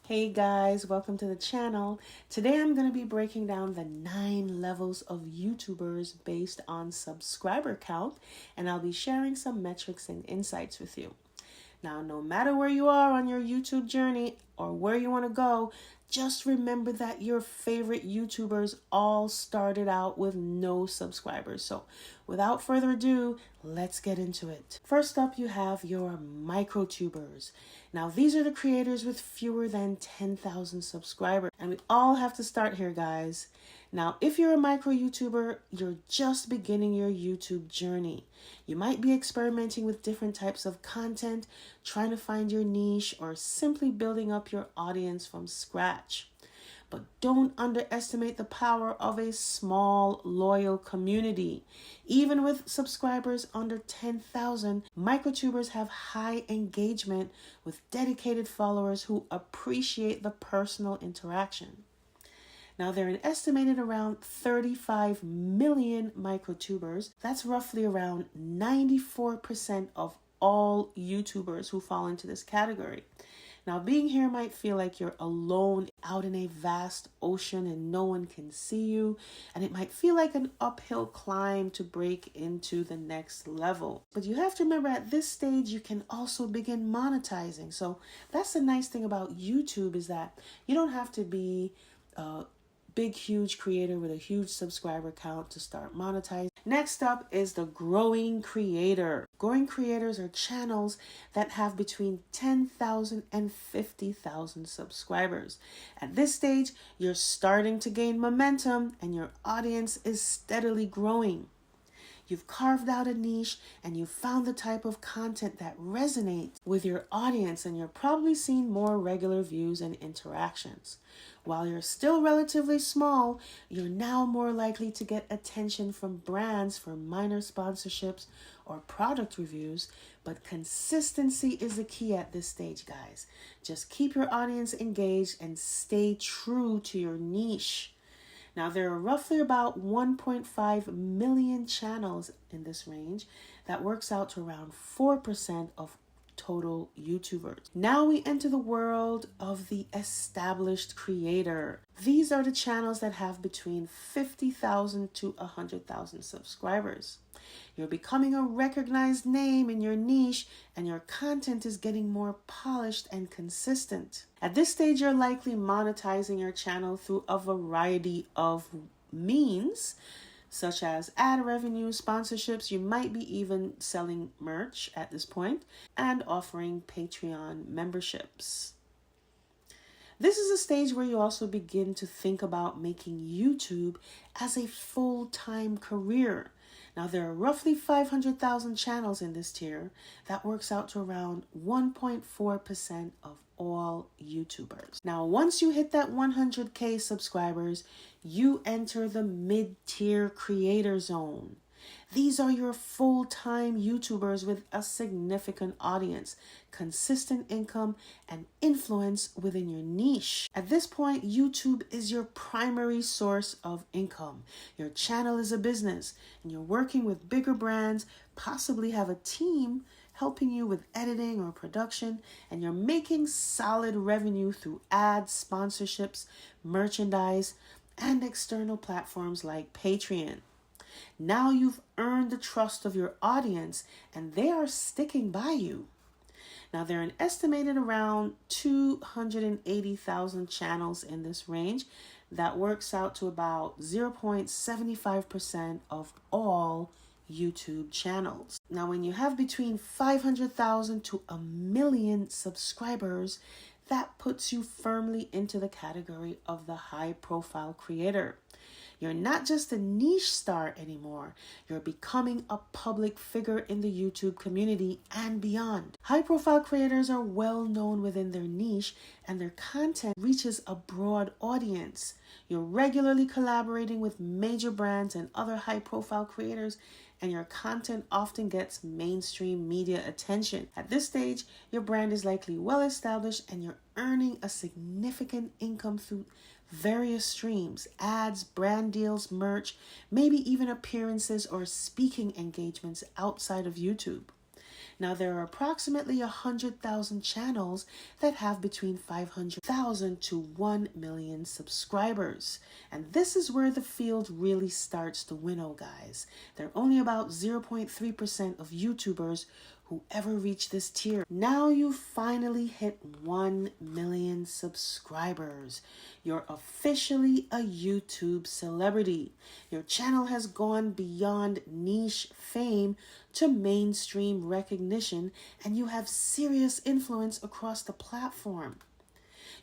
Hey guys, welcome to the channel. Today I'm going to be breaking down the 9 levels of YouTubers based on subscriber count, and I'll be sharing some metrics and insights with you. Now, no matter where you are on your YouTube journey or where you want to go, just remember that your favorite YouTubers all started out with no subscribers. So without further ado, let's get into it. First up, you have your microtubers. Now, these are the creators with fewer than 10,000 subscribers. And we all have to start here, guys. Now, if you're a micro YouTuber, you're just beginning your YouTube journey. You might be experimenting with different types of content, trying to find your niche, or simply building up your audience from scratch. But don't underestimate the power of a small, loyal community. Even with subscribers under 10,000, microtubers have high engagement with dedicated followers who appreciate the personal interaction. Now, there are an estimated around 35 million microtubers. That's roughly around 94% of all YouTubers who fall into this category. Now, being here might feel like you're alone out in a vast ocean and no one can see you, and it might feel like an uphill climb to break into the next level. But you have to remember, at this stage, you can also begin monetizing. So that's the nice thing about YouTube, is that you don't have to be big, huge creator with a huge subscriber count to start monetizing. Next up is the growing creator. Growing creators are channels that have between 10,000 and 50,000 subscribers. At this stage, you're starting to gain momentum and your audience is steadily growing. You've carved out a niche and you've found the type of content that resonates with your audience, and you're probably seeing more regular views and interactions. While you're still relatively small, you're now more likely to get attention from brands for minor sponsorships or product reviews, but consistency is the key at this stage, guys. Just keep your audience engaged and stay true to your niche. Now, there are roughly about 1.5 million channels in this range. That works out to around 4% of total YouTubers. Now we enter the world of the established creator. These are the channels that have between 50,000 to 100,000 subscribers. You're becoming a recognized name in your niche, and your content is getting more polished and consistent. At this stage, you're likely monetizing your channel through a variety of means, such as ad revenue, sponsorships. You might be even selling merch at this point and offering Patreon memberships. This is a stage where you also begin to think about making YouTube as a full-time career. Now, there are roughly 500,000 channels in this tier. That works out to around 1.4% of all YouTubers. Now, once you hit that 100K subscribers, you enter the mid-tier creator zone. These are your full-time YouTubers with a significant audience, consistent income, and influence within your niche. At this point, YouTube is your primary source of income. Your channel is a business, and you're working with bigger brands, possibly have a team helping you with editing or production, and you're making solid revenue through ads, sponsorships, merchandise, and external platforms like Patreon. Now you've earned the trust of your audience, and they are sticking by you. Now, there are an estimated around 280,000 channels in this range. That works out to about 0.75% of all YouTube channels. Now, when you have between 500,000 to 1 million subscribers, that puts you firmly into the category of the high-profile creator. You're not just a niche star anymore. You're becoming a public figure in the YouTube community and beyond. High-profile creators are well known within their niche, and their content reaches a broad audience. You're regularly collaborating with major brands and other high-profile creators, and your content often gets mainstream media attention. At this stage, your brand is likely well established, and you're earning a significant income through various streams: ads, brand deals, merch, maybe even appearances or speaking engagements outside of YouTube. Now, there are approximately 100,000 channels that have between 500,000 to 1 million subscribers. And this is where the field really starts to winnow, guys. There are only about 0.3% of YouTubers who ever reach this tier. Now you finally hit 1 million subscribers. You're officially a YouTube celebrity. Your channel has gone beyond niche fame to mainstream recognition, and you have serious influence across the platform.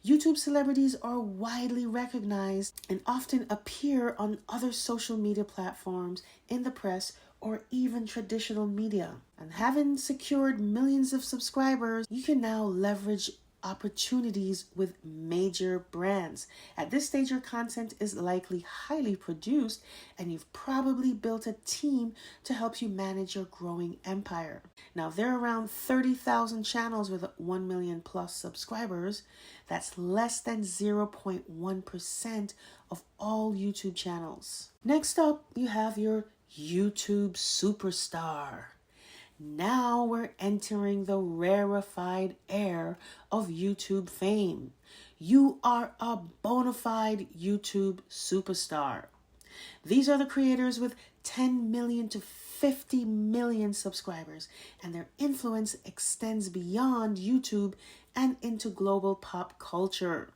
YouTube celebrities are widely recognized and often appear on other social media platforms, in the press, or even traditional media. And having secured millions of subscribers, you can now leverage opportunities with major brands. At this stage, your content is likely highly produced, and you've probably built a team to help you manage your growing empire. Now, there are around 30,000 channels with 1 million plus subscribers. That's less than 0.1% of all YouTube channels. Next up, you have your YouTube superstar. Now we're entering the rarefied air of YouTube fame. You are a bona fide YouTube superstar. These are the creators with 10 million to 50 million subscribers, and their influence extends beyond YouTube and into global pop culture.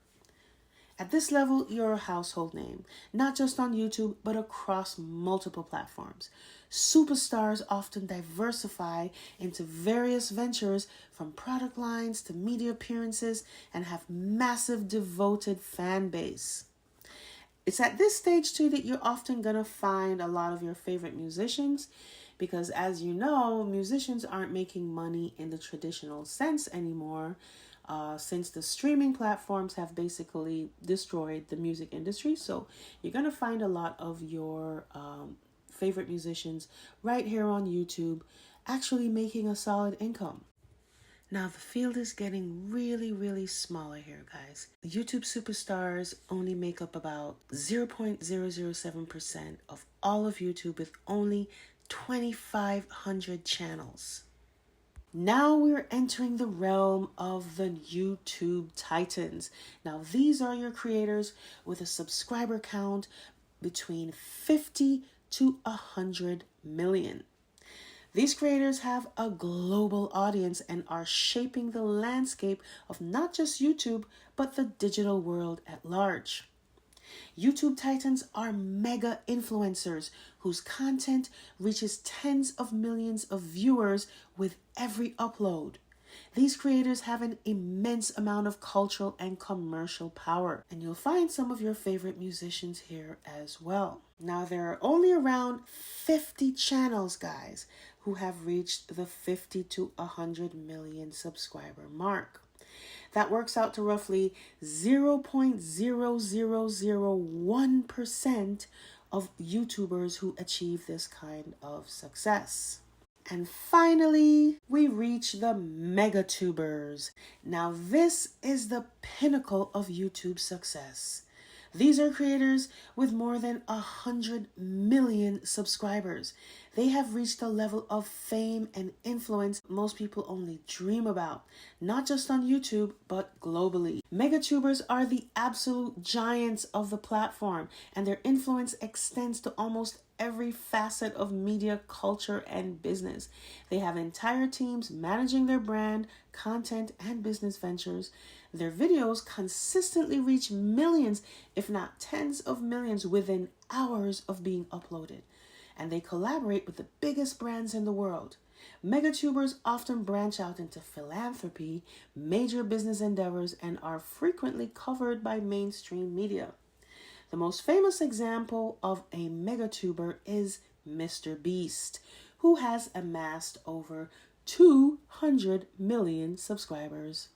At this level, you're a household name, not just on YouTube, but across multiple platforms. Superstars often diversify into various ventures, from product lines to media appearances, and have massive devoted fan base. It's at this stage too that you're often going to find a lot of your favorite musicians, because as you know, musicians aren't making money in the traditional sense anymore. Since the streaming platforms have basically destroyed the music industry. So you're going to find a lot of your favorite musicians right here on YouTube actually making a solid income. Now, the field is getting really, really smaller here, guys. The YouTube superstars only make up about 0.007% of all of YouTube, with only 2,500 channels. Now we're entering the realm of the YouTube Titans. Now, these are your creators with a subscriber count between 50 to 100 million. These creators have a global audience and are shaping the landscape of not just YouTube, but the digital world at large. YouTube Titans are mega influencers whose content reaches tens of millions of viewers with every upload. These creators have an immense amount of cultural and commercial power, and you'll find some of your favorite musicians here as well. Now, there are only around 50 channels, guys, who have reached the 50 to 100 million subscriber mark. That works out to roughly 0.0001% of YouTubers who achieve this kind of success. And finally, we reach the megatubers. Now, this is the pinnacle of YouTube success. These are creators with more than 100 million subscribers. They have reached a level of fame and influence most people only dream about, not just on YouTube, but globally. Megatubers are the absolute giants of the platform, and their influence extends to almost every facet of media, culture, and business. They have entire teams managing their brand, content, and business ventures. Their videos consistently reach millions, if not tens of millions, within hours of being uploaded. And they collaborate with the biggest brands in the world. Megatubers often branch out into philanthropy, major business endeavors, and are frequently covered by mainstream media. The most famous example of a megatuber is Mr. Beast, who has amassed over 200 million subscribers.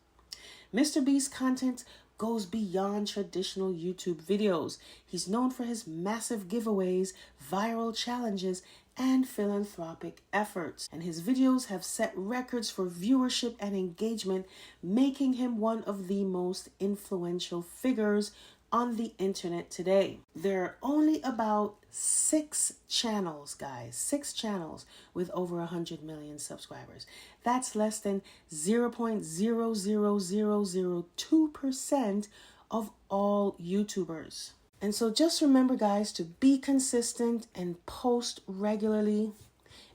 Mr. Beast's content goes beyond traditional YouTube videos. He's known for his massive giveaways, viral challenges, and philanthropic efforts. And his videos have set records for viewership and engagement, making him one of the most influential figures on the internet today. There are only about 6 channels, guys. 6 channels with over 100 million subscribers. That's less than 0.00002% of all YouTubers. And so just remember, guys, to be consistent and post regularly.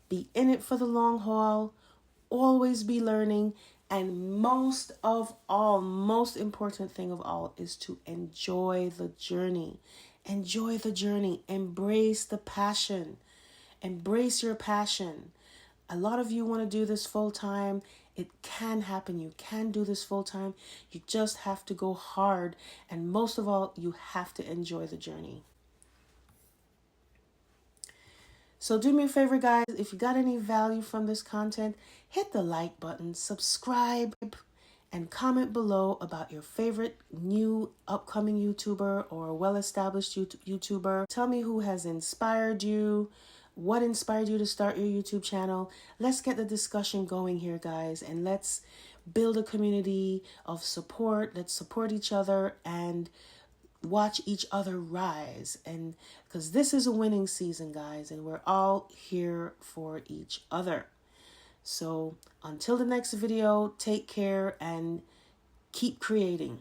Be in it for the long haul. Always be learning. And most of all, most important thing of all is to enjoy the journey. Enjoy the journey. Embrace the passion. Embrace your passion. A lot of you want to do this full time. It can happen. You can do this full time. You just have to go hard. And most of all, you have to enjoy the journey. So do me a favor, guys. If you got any value from this content, hit the like button, subscribe, and comment below about your favorite new upcoming YouTuber or well-established YouTuber. Tell me who has inspired you. What inspired you to start your YouTube channel? Let's get the discussion going here, guys, and let's build a community of support. Let's support each other and watch each other rise. And because this is a winning season, guys, and we're all here for each other. So until the next video, take care and keep creating.